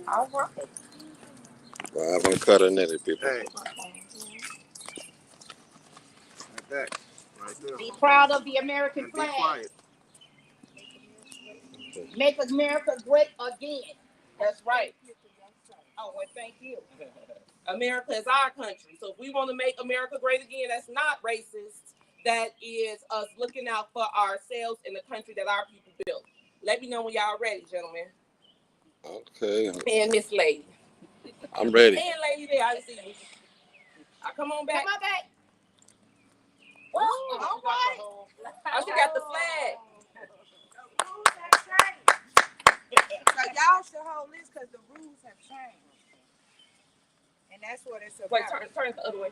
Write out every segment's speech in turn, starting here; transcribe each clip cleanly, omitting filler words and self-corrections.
All right. Well, I'm gonna cut a netted, people. Hey. Like that. Right there. Be proud of the American And be flag. quiet. Make America great again. That's right. Oh, well, thank you. America is our country. So if we want to make America great again, that's not racist. That is us looking out for ourselves and the country that our people built. Let me know when y'all ready, gentlemen. Okay. And Miss Lady. I'm ready. And Lady there, I see you. Come on back. Come on back. Well, all right. Oh, she got the flag. So y'all should hold this because the rules have changed. And that's what it's about. Wait, turn it the other way.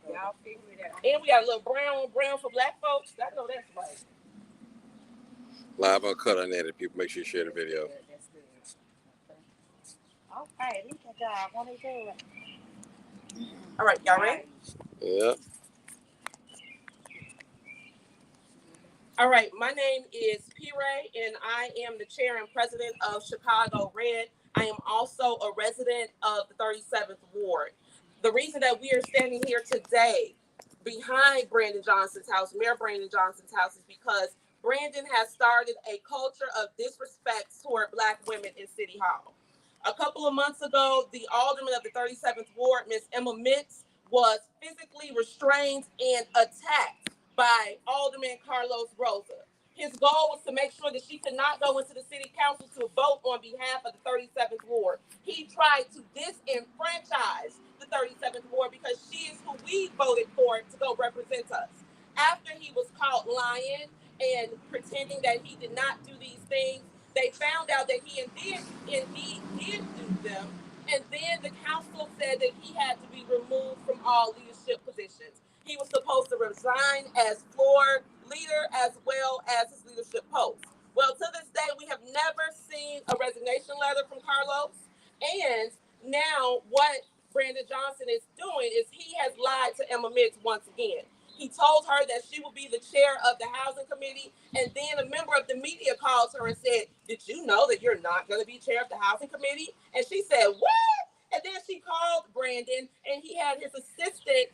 Y'all figure it out. And we got a little brown for black folks. I know that's right. Live uncut unedited, people. Make sure you share the video. Okay, look at that. What are you doing? All right, y'all ready? Yeah. All right, my name is P. Ray, and I am the chair and president of Chicago Red. I am also a resident of the 37th Ward. The reason that we are standing here today behind Brandon Johnson's house, Mayor Brandon Johnson's house, is because Brandon has started a culture of disrespect toward Black women in City Hall. A couple of months ago, the alderman of the 37th Ward, Ms. Emma Mintz, was physically restrained and attacked by Alderman Carlos Rosa. His goal was to make sure that she could not go into the city council to vote on behalf of the 37th Ward. He tried to disenfranchise the 37th Ward because she is who we voted for to go represent us. After he was caught lying and pretending that he did not do these things, they found out that he indeed did do them, and then the council said that he had to be removed from all leadership positions. He was supposed to resign as floor leader as well as his leadership post. Well, to this day, we have never seen a resignation letter from Carlos. And now what Brandon Johnson is doing is he has lied to Emma Mintz once again. He told her that she would be the chair of the housing committee, and then a member of the media called her and said, "Did you know that you're not going to be chair of the housing committee?" And she said, "What?" And then she called Brandon, and he had his assistant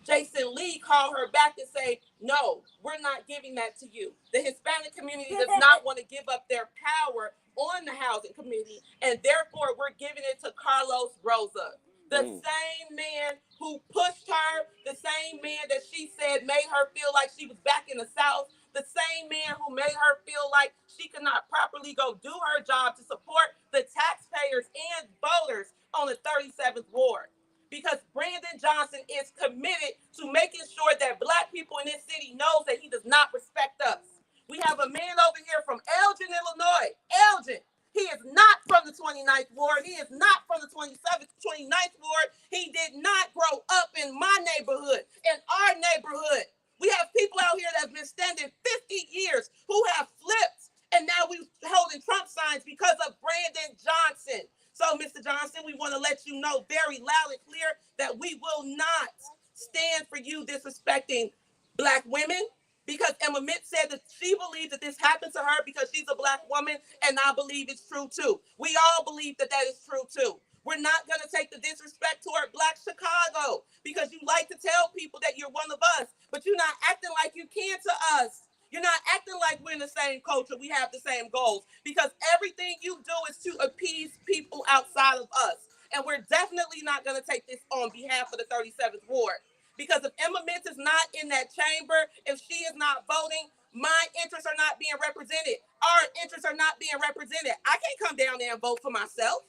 Jason Lee call her back and say, "No, we're not giving that to you. The Hispanic community does not want to give up their power on the housing committee, and therefore we're giving it to Carlos Rosa, the same man who pushed her, the same man that she said made her feel like she was back in the South, the same man who made her feel like she could not properly go do her job to support the taxpayers and voters on the 37th Ward. Because Brandon Johnson is committed to making sure that Black people in this city knows that he does not respect us. We have a man over here from Elgin, Illinois. Elgin. He is not from the 29th Ward. He is not from the 29th Ward. He did not grow up in my neighborhood, in our neighborhood. We have people out here that have been standing 50 years who have flipped, and now we're holding Trump signs because of Brandon Johnson. So, Mr. Johnson, we want to let you know very loud and clear that we will not stand for you disrespecting Black women, because Emma Mintz said that she believes that this happened to her because she's a Black woman, and I believe it's true too. We all believe that that is true too. We're not going to take the disrespect toward Black Chicago because you like to tell people that you're one of us, but you're not acting like you can to us. You're not acting like we're in the same culture. We have the same goals, because everything you do is to appease people outside of us. And we're definitely not going to take this on behalf of the 37th Ward. Because if Emma Mintz is not in that chamber, if she is not voting, my interests are not being represented. Our interests are not being represented. I can't come down there and vote for myself.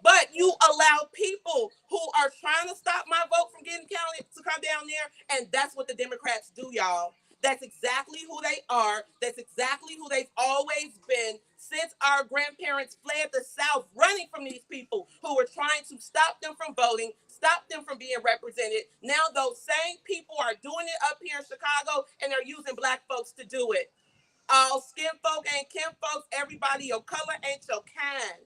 But you allow people who are trying to stop my vote from getting counted to come down there, and that's what the Democrats do, y'all. That's exactly who they are. That's exactly who they've always been since our grandparents fled the South, running from these people who were trying to stop them from voting, stop them from being represented. Now those same people are doing it up here in Chicago, and they're using Black folks to do it. All skin folk ain't kin folks. Everybody your color ain't your kind.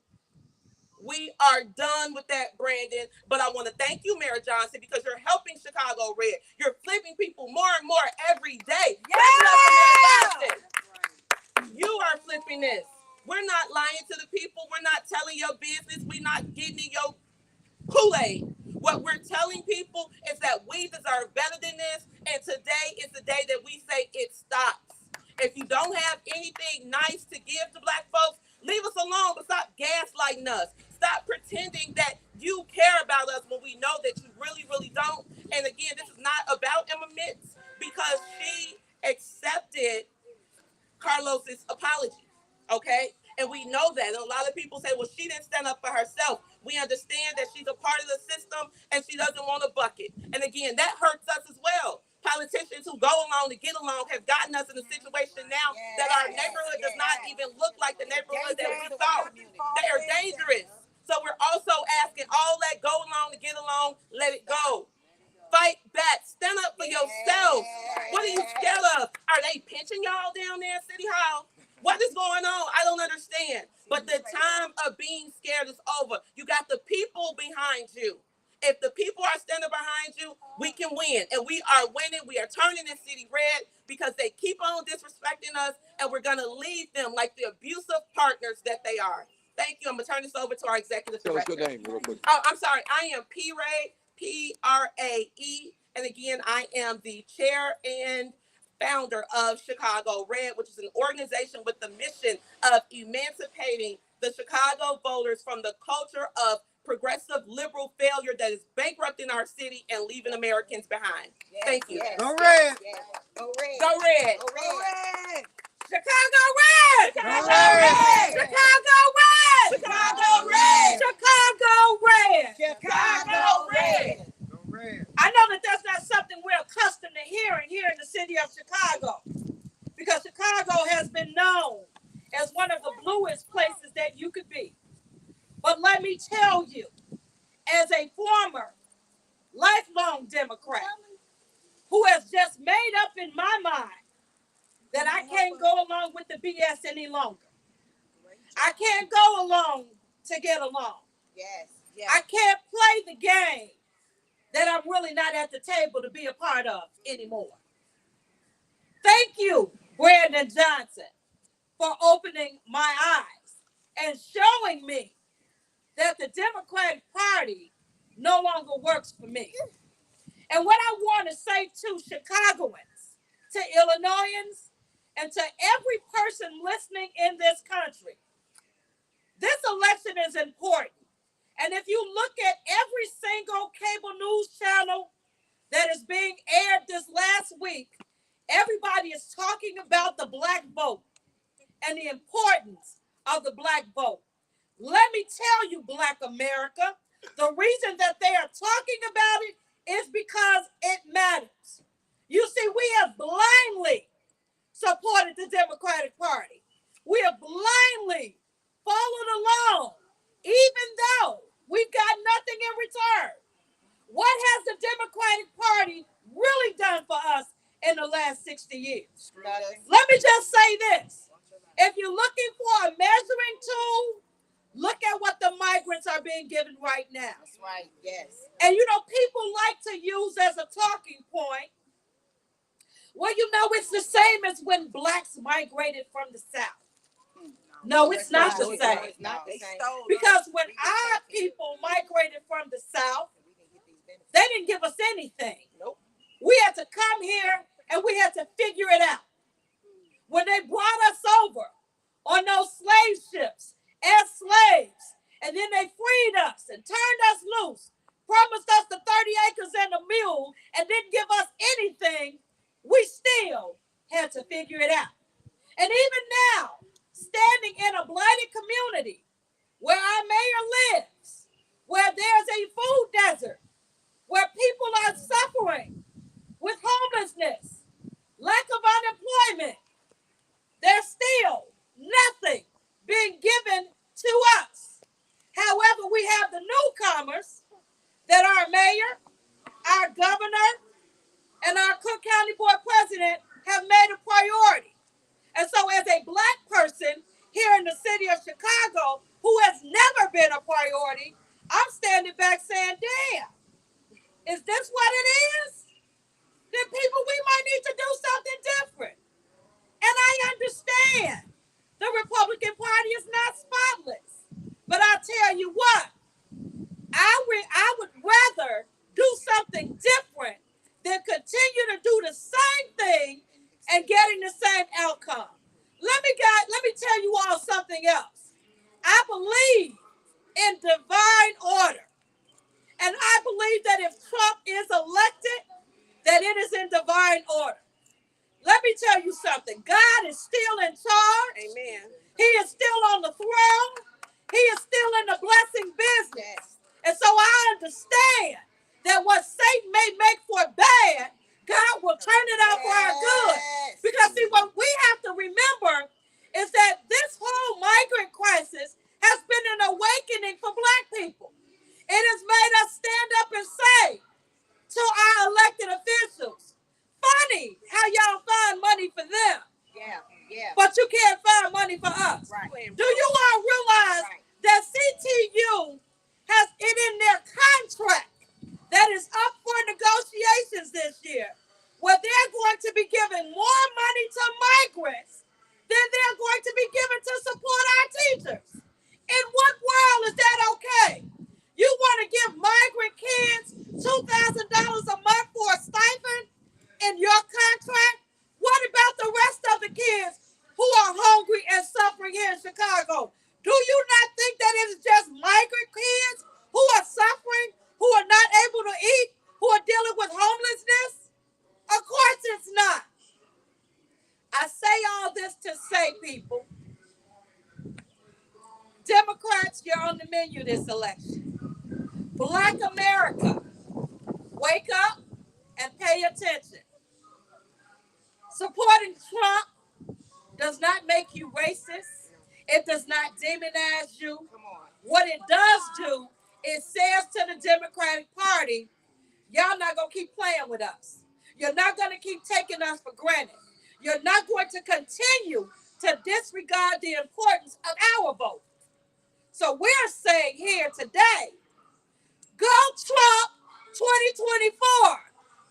We are done with that, Brandon. But I want to thank you, Mayor Johnson, because you're helping Chicago Red. You're flipping people more and more every day. Yeah! Kool-Aid. What we're telling people is that we deserve better than this, and today is the day that we say it stops. If you don't have anything nice to give to Black folks, leave us alone, but stop gaslighting us. Stop pretending that you care about us when we know that you really, really don't. And again, this is not about Emma Mitz because she accepted Carlos's apology, okay? And we know that. And a lot of people say, well, she didn't stand up for herself. We understand that she's a part of the system and she doesn't want a bucket. And again, that hurts us as well. Politicians who go along to get along have gotten us in a situation now that our neighborhood does not even look like the neighborhood that we thought. They are dangerous. So we're also asking all that go along to get along, let it go. Fight back. Stand up for yourselves. What are you scared of? Are they pinching y'all down there at City Hall? What is going on? I don't understand. But the time of being scared is over. You got the people behind you. If the people are standing behind you, we can win. And we are winning. We are turning this city red because they keep on disrespecting us, and we're going to leave them like the abusive partners that they are. Thank you. I'm going to turn this over to our executive director. Tell us your name real quick. Oh, I'm sorry. I am P. Ray. P-R-A-E. And again, I am the chair and founder of Chicago Red, which is an organization with the mission of emancipating the Chicago voters from the culture of progressive liberal failure that is bankrupting our city and leaving Americans behind. Thank you. Go Red. Go Red. Go Red. Go Red. Chicago Red. Chicago Red. Chicago Red. Chicago Red. Chicago Red. Chicago Red. Go Red. I know that that's not something we're accustomed to hearing here in the city of Chicago, because Chicago has been known as one of the bluest places that you could be. But let me tell you, as a former lifelong Democrat who has just made up in my mind that I can't go along with the BS any longer. I can't go along to get along. Yes. I can't play the game that I'm really not at the table to be a part of anymore. Thank you, Brandon Johnson, for opening my eyes and showing me that the Democratic Party no longer works for me. And what I want to say to Chicagoans, to Illinoisans, and to every person listening in this country, this election is important. And if you look at every single cable news channel that is being aired this last week, everybody is talking about the Black vote and the importance of the Black vote. Let me tell you, Black America, the reason that they are talking about it is because it matters. You see, we have blindly supported the Democratic Party. We have blindly followed along, even though we've got nothing in return. What has the Democratic Party really done for us in the last 60 years? Let me just say this. If you're looking for a measuring tool, look at what the migrants are being given right now. That's right. Yes. And you know, people like to use as a talking point, well, you know, it's the same as when blacks migrated from the South. No, it's not the same. It's not the same. Because when our people migrated from the South, they didn't give us anything. Nope. We had to come here and we had to figure it out. When they brought us over on those slave ships as slaves, and then they freed us and turned us loose, promised us the 30 acres and a mule, and didn't give us anything, we still had to figure it out. And even now, standing in a blighted community where our mayor lives, where there's a food desert, where people are suffering with homelessness, lack of unemployment, there's still nothing being given to us. However, we have the newcomers that our mayor, our governor, and our Cook County Board president have made a priority. And so as a Black person here in the city of Chicago who has never been a priority, I'm standing back saying, damn, is this what it is? Then people, we might need to do something different. And I understand the Republican Party is not spotless. But I'll tell you what, I law and order. Let me tell you something. God is still in charge. Amen. He is still on the throne. He is still in the blessing business. And so I understand that what Satan may make for bad, God will turn it out for our good. Because see, what we have to remember is that this whole migrant crisis has been an awakening for Black people. It has made us stand up and say to our elected officials, funny how y'all find money for them. Yeah. But you can't find money for us. Right. Do you all realize that CTU has it in their contract that is up for negotiations this year, where they're going to be giving more money to migrants than they're going to be given to support our teachers? In what world is that okay? You want to give migrant kids $2,000 a month for a stipend in your contract? What about the rest of the kids who are hungry and suffering here in Chicago? Do you not think that it is just migrant kids who are suffering, who are not able to eat, who are dealing with homelessness? Of course it's not. I say all this to say, people, Democrats, you're on the menu this election. Black America, wake up and pay attention. Supporting Trump does not make you racist. It does not demonize you. What it does do is says to the Democratic Party, y'all not going to keep playing with us. You're not going to keep taking us for granted. You're not going to continue to disregard the importance of our vote. So we're saying here today, go Trump 2024.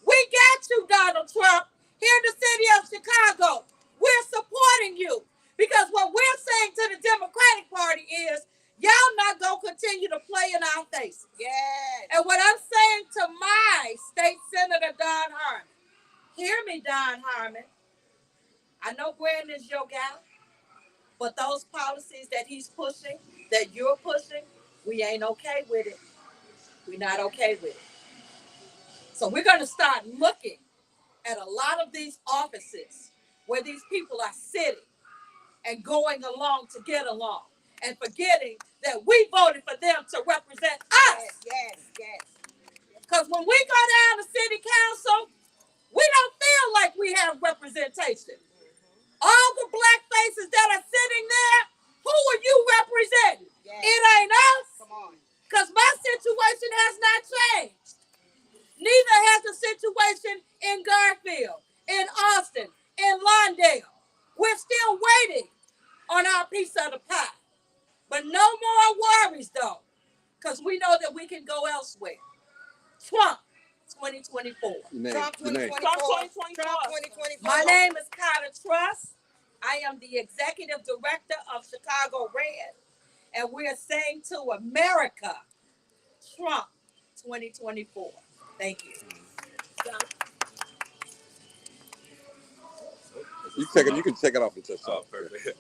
We got you, Donald Trump, here in the city of Chicago. We're supporting you because what we're saying to the Democratic Party is y'all not going to continue to play in our faces. Yes. And what I'm saying to my state senator, Don Harmon, hear me, Don Harmon. I know Brandon is your guy, but those policies that he's pushing, that you're pushing, we ain't okay with it. We're not okay with it. So we're going to start looking at a lot of these offices where these people are sitting and going along to get along and forgetting that we voted for them to represent us. Yes. Because when we go down to city council, we don't feel like we have representation. All the Black faces that are sitting there, who are you representing? Yes. It ain't us. Come on. Because my situation has not changed. Neither has the situation in Garfield, in Austin, in Lawndale. We're still waiting on our piece of the pie. But no more worries, though, because we know that we can go elsewhere. Trump 2024. Trump 2024. Trump 2024. Trump 2024. My name is Carter Truss. I am the executive director of Chicago Red, and we are saying to America, Trump 2024. Thank you. You can take it off and touch Oh, perfect.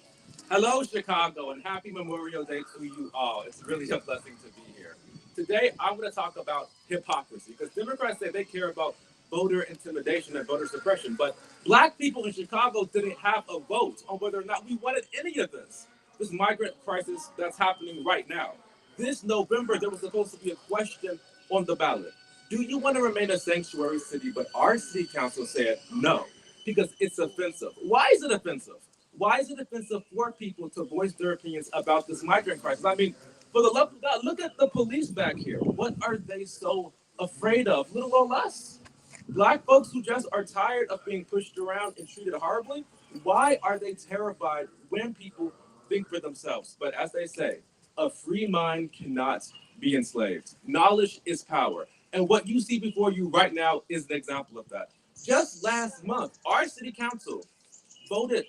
Hello, Chicago, and happy Memorial Day to you all. It's really a blessing to be here. Today, I'm going to talk about hypocrisy, because Democrats say they care about voter intimidation and voter suppression, but Black people in Chicago didn't have a vote on whether or not we wanted any of this migrant crisis that's happening right now. This November, there was supposed to be a question on the ballot. Do you want to remain a sanctuary city? But our city council said no, because it's offensive. Why is it offensive? Why is it offensive for people to voice their opinions about this migrant crisis? I mean, for the love of God, look at the police back here. What are they so afraid of? Little or less. Black folks who just are tired of being pushed around and treated horribly, why are they terrified when people think for themselves? But as they say, a free mind cannot be enslaved. Knowledge is power. And what you see before you right now is an example of that. Just last month, our city council voted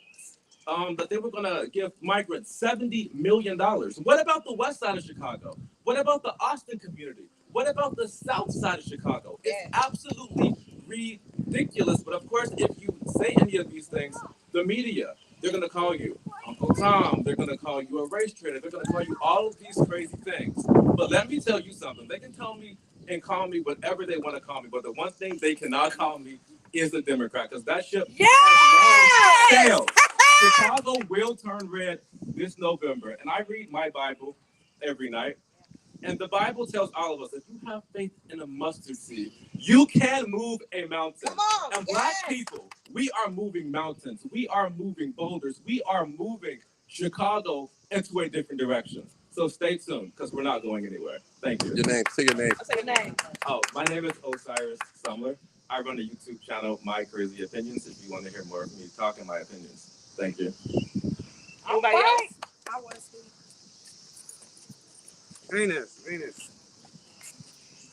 that they were going to give migrants $70 million. What about the west side of Chicago? What about the Austin community? What about the south side of Chicago? It's absolutely ridiculous. But of course, if you say any of these things, the media, they're going to call you Uncle Tom. They're going to call you a race traitor. They're going to call you all of these crazy things. But let me tell you something. They can tell me and call me whatever they want to call me. But the one thing they cannot call me is a Democrat, because that ship Yes! has long sailed. Chicago will turn red this November. And I read my Bible every night. And the Bible tells all of us, if you have faith in a mustard seed, you can move a mountain. Come on, And Black people, we are moving mountains. We are moving boulders. We are moving Chicago into a different direction. So stay tuned, because we're not going anywhere. Thank you. Your name. Say your name. Say your name. Oh, my name is Osiris Sumler. I run a YouTube channel, My Crazy Opinions, if you want to hear more of me talking my opinions. Thank you. Anybody else? I want to speak. Venus.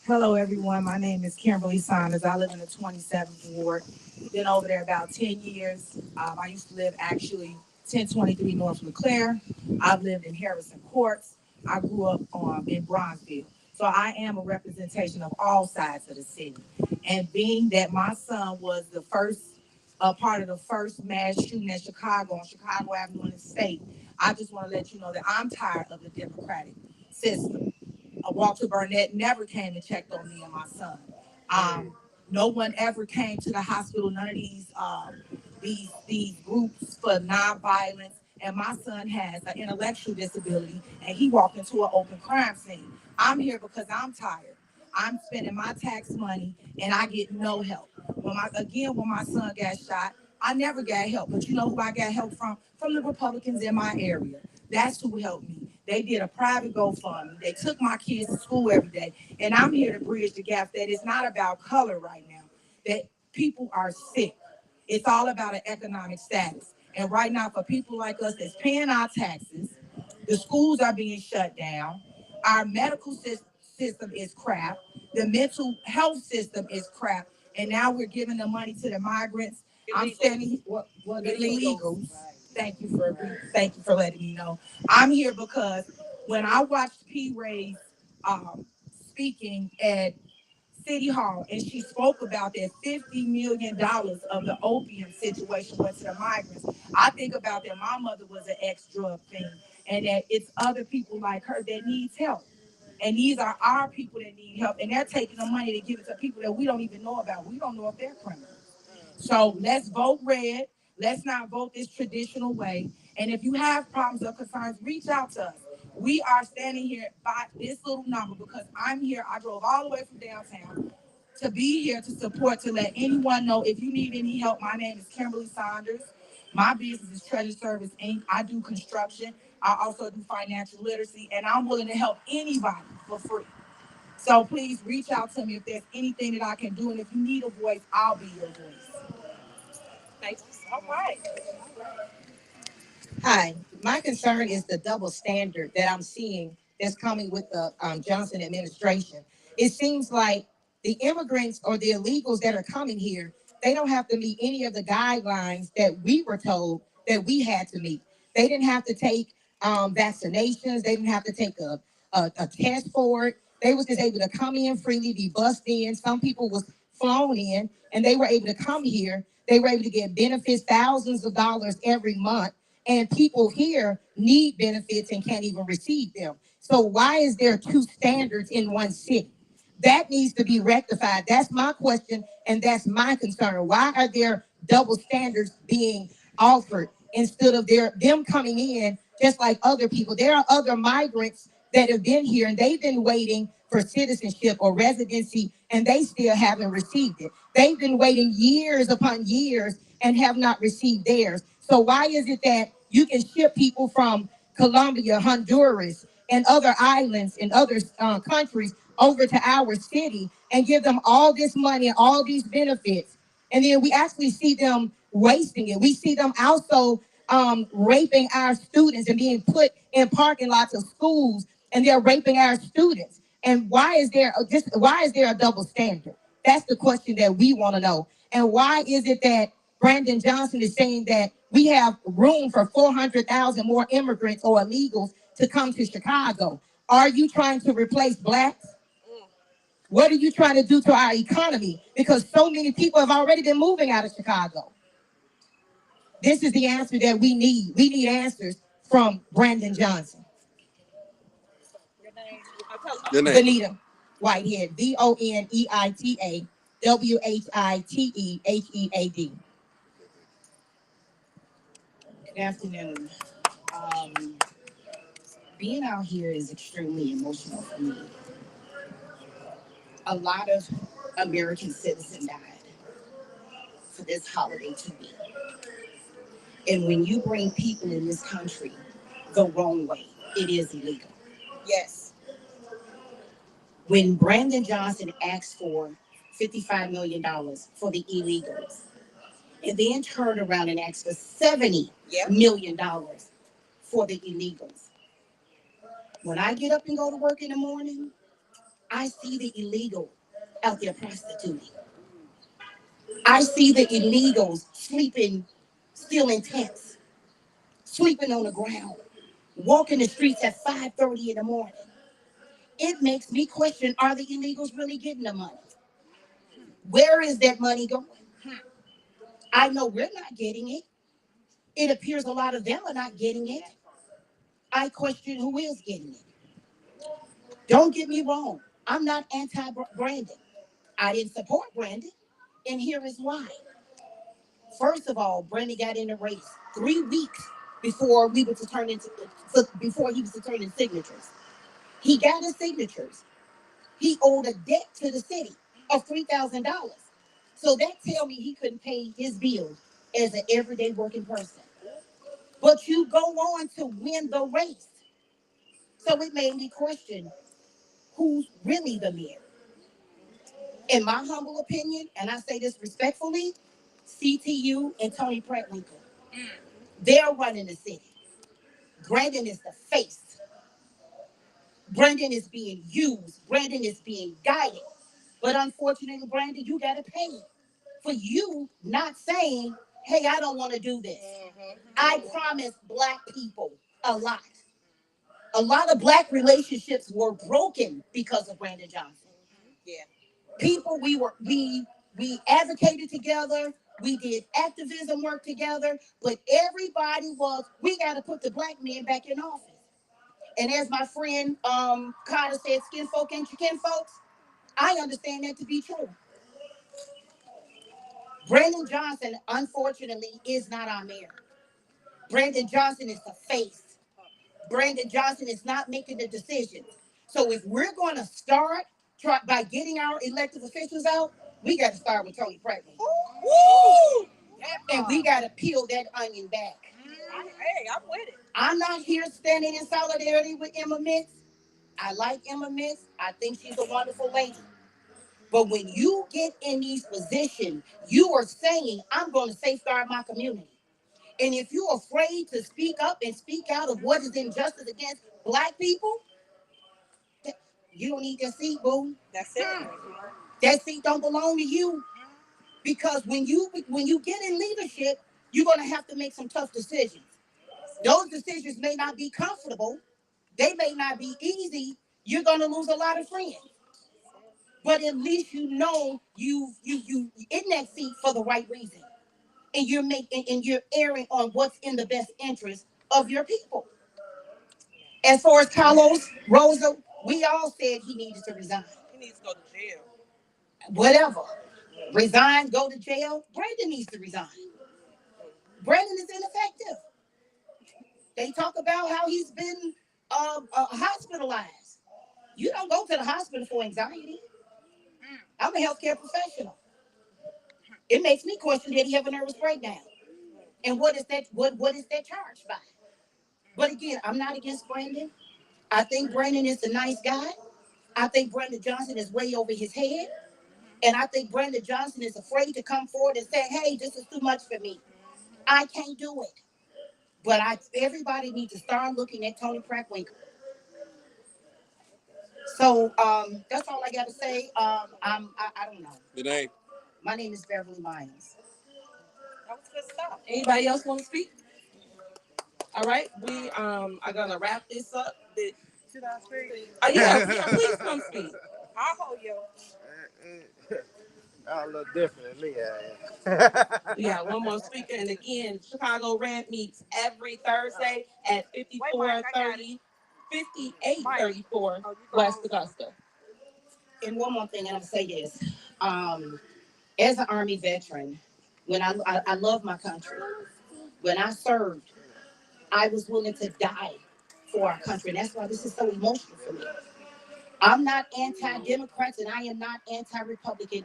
Hello, everyone. My name is Kimberly Saunders. I live in the 27th Ward. Been over there about 10 years. I used to live actually 1023 North LeClaire. I've lived in Harrison Courts. I grew up in Bronzeville. So I am a representation of all sides of the city. And being that my son was the first part of the first mass shooting at Chicago on Chicago Avenue in the state, I just want to let you know that I'm tired of the Democratic system. Walter Burnett never came and checked on me and my son. No one ever came to the hospital. None of these groups for nonviolence. And my son has an intellectual disability, and he walked into an open crime scene. I'm here because I'm tired. I'm spending my tax money, and I get no help. When my son got shot, I never got help. But you know who I got help from? From the Republicans in my area. That's who helped me. They did a private GoFundMe. They took my kids to school every day. And I'm here to bridge the gap that it's not about color right now, that people are sick. It's all about an economic status. And right now, for people like us that's paying our taxes, the schools are being shut down. Our medical system is crap. The mental health system is crap. And now we're giving the money to the migrants. I'm standing here, the illegals. Thank you for letting me know. I'm here because when I watched P. Ray's speaking at City Hall, and she spoke about that $50 million of the opium situation went to the migrants, I think about that my mother was an ex-drug fiend, and that it's other people like her that needs help. And these are our people that need help, and they're taking the money to give it to people that we don't even know about. We don't know if they're criminals. So let's vote red. Let's not vote this traditional way. And if you have problems or concerns, reach out to us. We are standing here by this little number because I'm here. I drove all the way from downtown to be here to support, to let anyone know if you need any help. My name is Kimberly Saunders. My business is Treasure Service Inc. I do construction. I also do financial literacy, and I'm willing to help anybody for free. So please reach out to me if there's anything that I can do. And if you need a voice, I'll be your voice. Thank you. All right. Hi, my concern is the double standard that I'm seeing that's coming with the Johnson administration. It seems like the immigrants or the illegals that are coming here, they don't have to meet any of the guidelines that we were told that we had to meet. They didn't have to take vaccinations. They didn't have to take a test for it. They was just able to come in freely, be bussed in. Some people was flown in, and they were able to come here. They were able to get benefits, thousands of dollars every month. And people here need benefits and can't even receive them. So why is there two standards in one city? That needs to be rectified. That's my question, and that's my concern. Why are there double standards being offered instead of them coming in just like other people? There are other migrants that have been here, and they've been waiting for citizenship or residency, and they still haven't received it. They've been waiting years upon years and have not received theirs. So why is it that you can ship people from Colombia, Honduras, and other islands and other countries over to our city and give them all this money and all these benefits, and then we actually see them wasting it? We see them also raping our students and being put in parking lots of schools, and they're raping our students. And why is there a double standard? That's the question that we want to know. And why is it that Brandon Johnson is saying that we have room for 400,000 more immigrants or illegals to come to Chicago? Are you trying to replace blacks? What are you trying to do to our economy? Because so many people have already been moving out of Chicago. This is the answer that we need. We need answers from Brandon Johnson. Your name. Bonita Whitehead, Boneita. WHITEHEAD. Good afternoon. Um, Being out here is extremely emotional for me. A lot of American citizens died for this holiday to be. And when you bring people in this country the wrong way, it is illegal. Yes. When Brandon Johnson asked for $55 million for the illegals, and then turned around and asked for $70 million for the illegals. When I get up and go to work in the morning, I see the illegal out there prostituting. I see the illegals sleeping, still in tents, sleeping on the ground, walking the streets at 5:30 in the morning. It makes me question, are the illegals really getting the money? Where is that money going? I know we're not getting it. It appears a lot of them are not getting it. I question who is getting it. Don't get me wrong. I'm not anti-Brandon. I didn't support Brandon, and here is why. First of all, Brandon got in the race 3 weeks before we were to turn into before he was to turn in signatures. He got his signatures. He owed a debt to the city of $3,000. So that tell me he couldn't pay his bills as an everyday working person. But you go on to win the race. So it made me question who's really the mayor. In my humble opinion, and I say this respectfully, CTU and Tony Pratt-Winkle. They're running the city. Brandon is the face. Brandon is being used. Brandon is being guided. But unfortunately, Brandon, you got to pay for you not saying, hey, I don't want to do this. I promised Black people a lot. A lot of Black relationships were broken because of Brandon Johnson. Yeah. People we advocated together, we did activism work together, but everybody was, we got to put the Black men back in office. And as my friend Carter said, skin folk ain't your kin folks. I understand that to be true. Brandon Johnson, unfortunately, is not our mayor. Brandon Johnson is the face. Brandon Johnson is not making the decisions. So if we're going to start by getting our elected officials out, we got to start with Tony Pratt. Woo! And we got to peel that onion back. Hey, I'm with it. I'm not here standing in solidarity with Emma Mintz. I like Emma Mintz. I think she's a wonderful lady. But when you get in these positions, you are saying, I'm going to safeguard my community. And if you're afraid to speak up and speak out of what is injustice against Black people, you don't need that seat, boo. That's it. That seat don't belong to you. Because when you get in leadership, you're going to have to make some tough decisions. Those decisions may not be comfortable. They may not be easy. You're going to lose a lot of friends. But at least you know you in that seat for the right reason. And you're erring on what's in the best interest of your people. As far as Carlos Rosa, we all said he needed to resign. He needs to go to jail. Whatever. Resign, go to jail. Brandon needs to resign. Brandon is ineffective. They talk about how he's been hospitalized. You don't go to the hospital for anxiety. I'm a healthcare professional. It makes me question, did he have a nervous breakdown? And what is that? What is that charged by? But again, I'm not against Brandon. I think Brandon is a nice guy. I think Brandon Johnson is way over his head. And I think Brandon Johnson is afraid to come forward and say, hey, this is too much for me. I can't do it. But everybody needs to start looking at Tony Pratt-Winkle. So that's all I got to say. I don't know. Your name? My name is Beverly Myers. That was good stuff. Anybody else want to speak? All right, we are gonna wrap this up. Should I speak? Yeah, please come speak. I'll hold you. Y'all a little different than me. Yeah. Yeah, one more speaker. And again, Chicago Red meets every Thursday at 5834 West Augusta. And one more thing, and I'll say this. As an Army veteran, when I love my country, when I served, I was willing to die for our country. And that's why this is so emotional for me. I'm not anti-Democrats and I am not anti-Republican.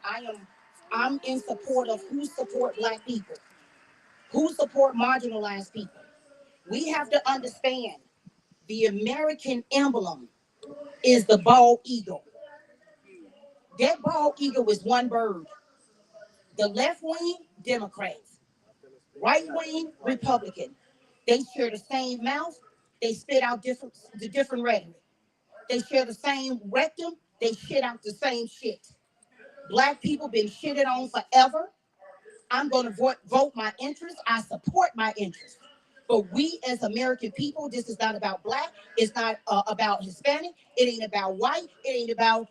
I'm in support of who support Black people, who support marginalized people. We have to understand the American emblem is the bald eagle. That bald eagle is one bird. The left wing, Democrats. Right wing, Republican. They share the same mouth. They spit out the different rhetoric. They share the same rectum. They shit out the same shit. Black people been shitted on forever. I'm going to vote my interest. I support my interest. But we as American people, this is not about Black. It's not about Hispanic. It ain't about white. It ain't about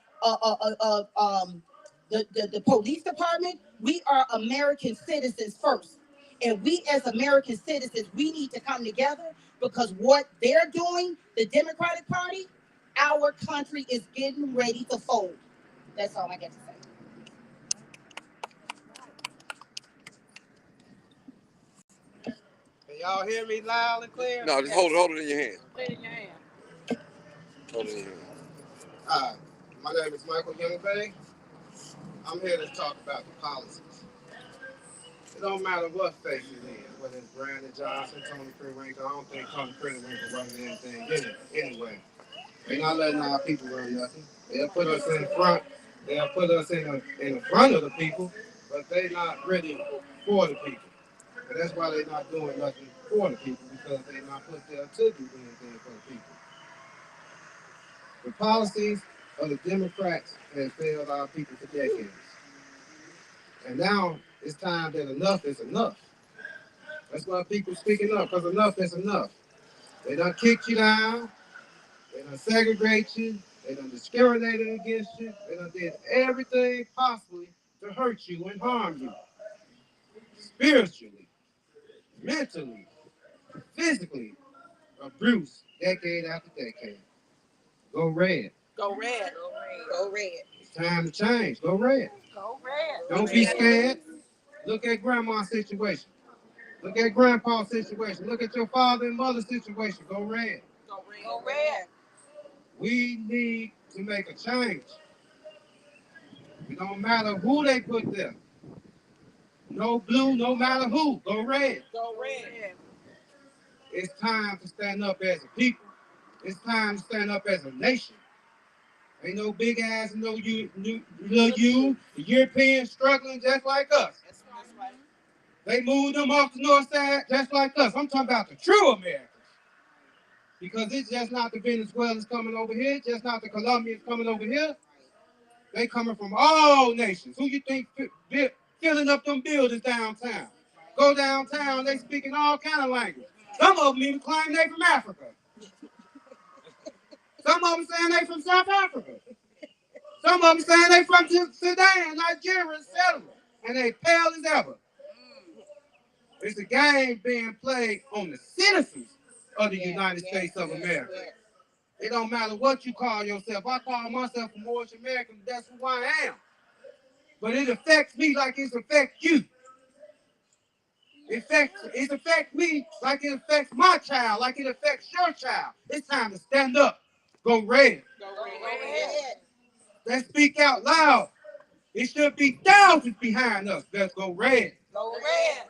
the police department. We are American citizens first. And we as American citizens, we need to come together because what they're doing, the Democratic Party, our country is getting ready to fold. That's all I got to say. Can y'all hear me loud and clear? No, just hold it in your hand. Put it in your hand. Hold it in your hand. Hi, my name is Michael Youngbay. I'm here to talk about the policies. It don't matter what face it is, whether it's Brandon Johnson, Tony Crimechaser. I don't think Tony Crimechaser running anything anyway. They're not letting our people run nothing. They'll put us in front. They'll put us in the front of the people, but they're not ready for the people. And that's why they're not doing nothing for the people, because they're not put there to do anything for the people. The policies of the Democrats have failed our people for decades. And now it's time that enough is enough. That's why people speaking up, because enough is enough. They done kicked you down. They done segregate you. They done discriminated against you. They done did everything possibly to hurt you and harm you. Spiritually, mentally, physically, abuse decade after decade. Go red. Go red. Go red. It's time to change. Go red. Go red. Don't be scared. Look at grandma's situation. Look at grandpa's situation. Look at your father and mother's situation. Go red. Go red. Go red. We need to make a change. It don't matter who they put there. No blue, no matter who. Go red. Go red. It's time to stand up as a people. It's time to stand up as a nation. Ain't no big ass, no the Europeans struggling just like us. That's right. They moved them off the north side just like us. I'm talking about the true Americans. Because it's just not the Venezuelans coming over here, just not the Colombians coming over here. They coming from all nations. Who you think filling up them buildings downtown? Go downtown, they speaking all kind of language. Some of them even claim they from Africa. Some of them saying they from South Africa. Some of them saying they from Sudan, Nigeria, etc. And they pale as ever. It's a game being played on the citizens of the United States of America. It don't matter what you call yourself. I call myself a Moorish American, that's who I am. But it affects me like it affects you. It affects me like it affects my child, like it affects your child. It's time to stand up. Go red. Go red. Let's speak out loud. It should be thousands behind us. Let's go red. Go red.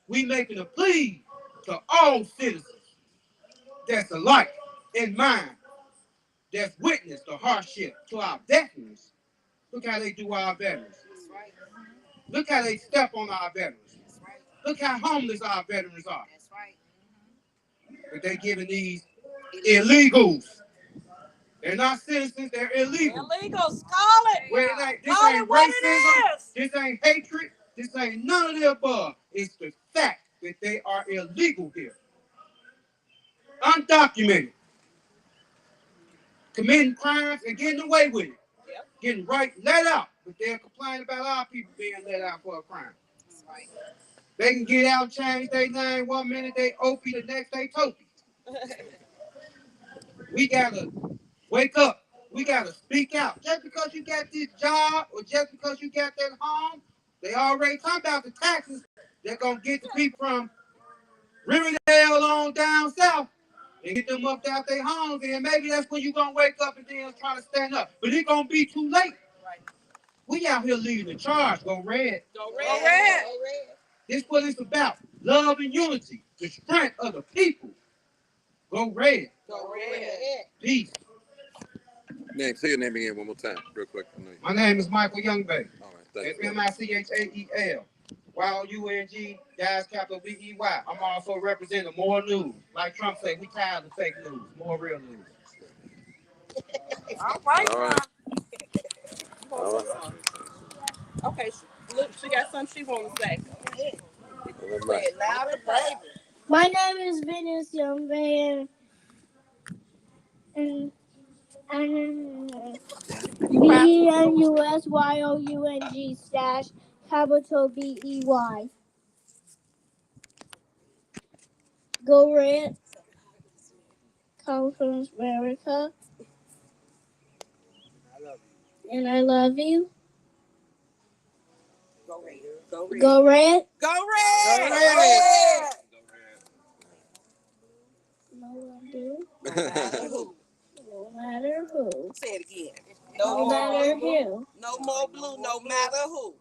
We making a plea to all citizens that's alike in mind, that's witnessed the hardship to our veterans. Look how they do our veterans. Look how they step on our veterans. Look how homeless our veterans are. That's right. But they giving these illegals. They're not citizens, they're illegals. Illegals, call it. This Call ain't it what racism, it is. this ain't hatred, this ain't none of the above. It's the fact that they are illegal here. Undocumented. Committing crimes and getting away with it. Yep. Getting let out. But they're complaining about our people being let out for a crime. Right. They can get out and change their name 1 minute, they Opie, the next they Topi. We gotta wake up We gotta speak out. Just because you got this job or just because you got that home, they already talking about the taxes. They're gonna get the people from Riverdale on down south and get them up out their homes, and maybe that's when you gonna wake up and then try to stand up. But it's gonna be too late. Right. We out here leading the charge. Go red. Go red. Go red. Go red. This is what it's about. Love and unity. The strength of the people. Go red. Go red. Peace. Say your name again one more time, real quick. My name is Michael Youngbaby. All right, thank It's you. Michael. YOUNG, guys, capital BEY. I'm also representing more news. Like Trump said, we tired of fake news. More real news. All right. All right. All right. Okay, look, she got something she want to say. Say it louder, baby. My name is Venus Youngman, and VENUSYOUNG / capital BEY. Go Red, come from America, and I love you. Go red. Go red. Go Red. Go red. Go red. No one do. No matter who. No matter who. Say it again. No matter who. No more blue, no matter who.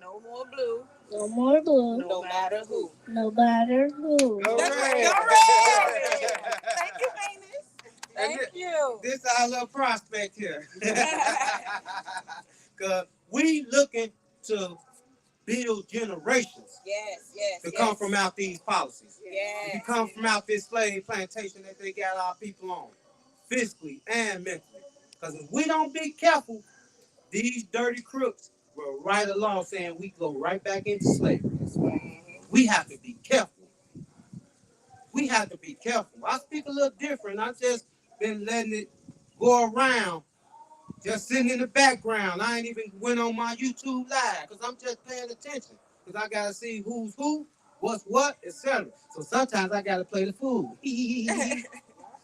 No more blue. No more blue. No matter who. No matter who. Go red. Go red. Thank you, Venus. Thank you. This is our little prospect here. Because we looking to build generations to come from out these policies. Yes. To come from out this slave plantation that they got our people on, physically and mentally. Because if we don't be careful, these dirty crooks will right along saying we go right back into slavery. We have to be careful. We have to be careful. I speak a little different. I just been letting it go around, just sitting in the background. I ain't even went on my YouTube live because I'm just paying attention. Because I got to see who's who, what's what, etc. So sometimes I got to play the fool.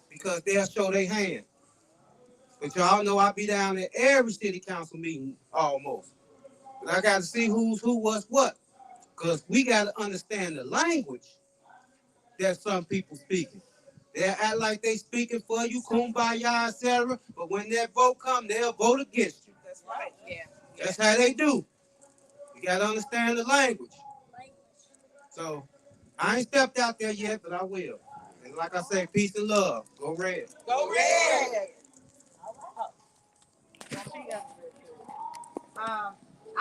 Because they'll show their hand. But y'all know I be down at every city council meeting almost. But I got to see who's who, what's what. Because we got to understand the language that some people speaking. They act like they speaking for you, kumbaya, etc. But when that vote come, they'll vote against you. That's right. Yeah. That's how they do. You got to understand the language. So I ain't stepped out there yet, but I will. And like I say, peace and love. Go red. Go red.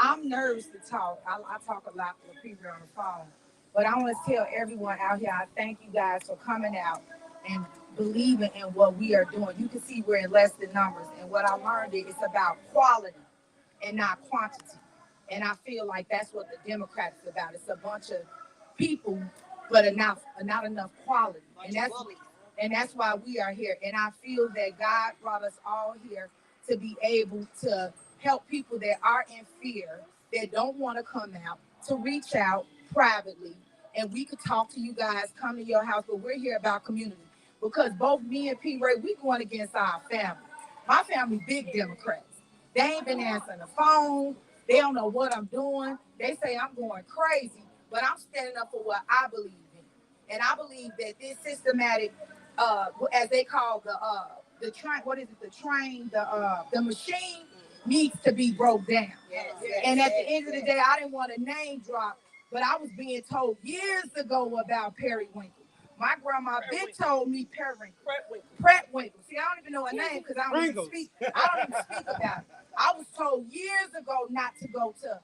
I'm nervous to talk. I talk a lot with people on the phone. But I want to tell everyone out here, I thank you guys for coming out and believing in what we are doing. You can see we're in less than numbers. And what I learned is it's about quality and not quantity. And I feel like that's what the Democrats is about. It's a bunch of people, but not enough quality. And that's why we are here. And I feel that God brought us all here to be able to help people that are in fear, that don't want to come out, to reach out privately. And we could talk to you guys, come to your house, but we're here about community. Because both me and P. Ray, we going against our family. My family, big Democrats. They ain't been answering the phone. They don't know what I'm doing. They say I'm going crazy, but I'm standing up for what I believe in. And I believe that this systematic, as they call the train, the machine needs to be broke down. And at the end of the day, I didn't want to name drop, but I was being told years ago about Periwinkle. My grandma been told me Prewinkle. See, I don't even know her name because I don't even speak about it. I was told years ago not to go to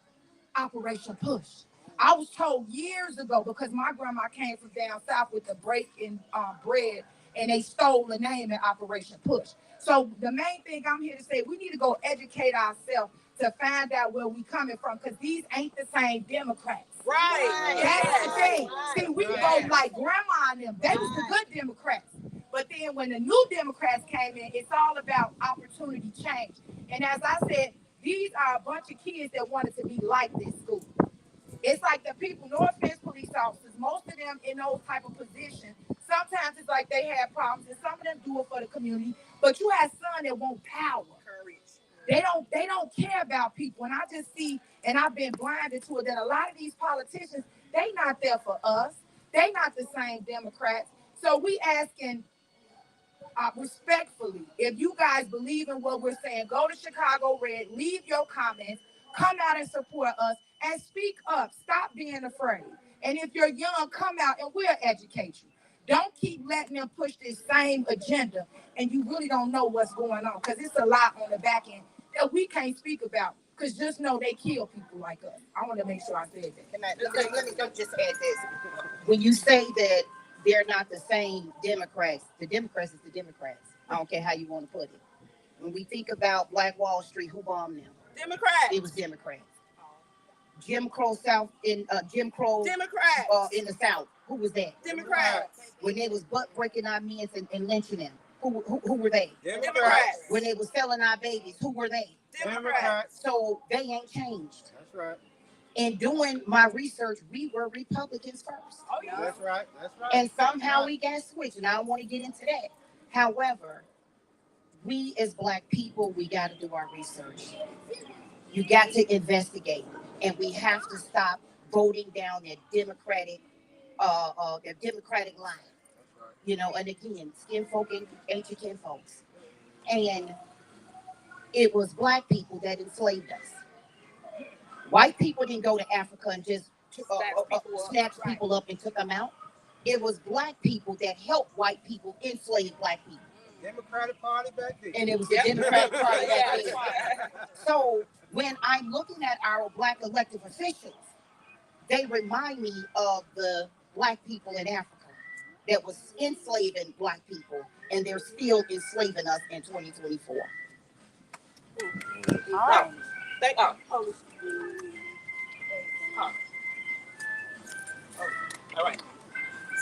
Operation Push. I was told years ago because my grandma came from down south with the breaking bread, and they stole the name in Operation Push. So the main thing I'm here to say, we need to go educate ourselves to find out where we coming from, because these ain't the same Democrats. Right. That's the thing. See, we vote like grandma and them. They was the good Democrats. But then when the new Democrats came in, it's all about opportunity change. And as I said, these are a bunch of kids that wanted to be like this school. It's like the people, no offense, police officers, most of them in those type of positions, sometimes it's like they have problems, and some of them do it for the community. But you have some that want power. They don't care about people. And I just see, and I've been blinded to it, that a lot of these politicians, they not there for us. They not the same Democrats. So we asking respectfully, if you guys believe in what we're saying, go to Chicago Red, leave your comments, come out and support us, and speak up. Stop being afraid. And if you're young, come out and we'll educate you. Don't keep letting them push this same agenda and you really don't know what's going on, because it's a lot on the back end that we can't speak about, because just know they kill people like us. I want to make sure I said that. Let me just add this. When you say that they're not the same Democrats, the Democrats is the Democrats. I don't care how you want to put it. When we think about Black Wall Street, who bombed them? Democrats. It was Democrats. Jim Crow Democrats. In the South, who was that? Democrats. When they was butt breaking our men and lynching them, who were they? Democrats. When they was selling our babies, who were they? Democrats. So they ain't changed. That's right. In doing my research, we were Republicans first. Oh yeah. That's right. That's right. And somehow we got switched, and I don't want to get into that. However, we as Black people, we got to do our research. You got to investigate, and we have to stop voting down that Democratic line. You know, and again, skin folk ain't your kin folks. And it was Black people that enslaved us. White people didn't go to Africa and just snatched people up and took them out. It was Black people that helped white people enslave Black people. Democratic Party back then. And it was the Democratic Party back then. So when I'm looking at our Black elected officials, they remind me of the Black people in Africa that was enslaving Black people, and they're still enslaving us in 2024. All right. All right.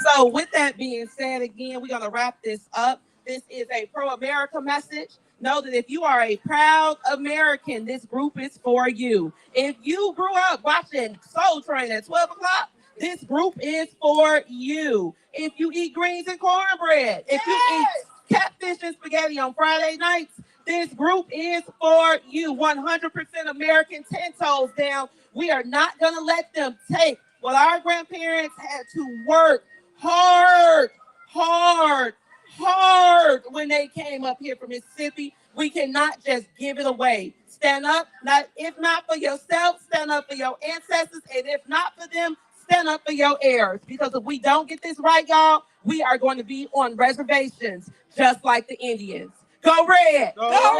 So with that being said, again, we're going to wrap this up. This is a pro-America message. Know that if you are a proud American, this group is for you. If you grew up watching Soul Train at 12 o'clock, this group is for you. If you eat greens and cornbread, if you eat catfish and spaghetti on Friday nights, this group is for you. 100% American, 10 toes down. We are not going to let them take what our grandparents had to work hard when they came up here from Mississippi. We cannot just give it away. Stand up, if not for yourself, stand up for your ancestors, and if not for them, stand up for your heirs. Because if we don't get this right, y'all, we are going to be on reservations just like the Indians. Go Red! Go Red!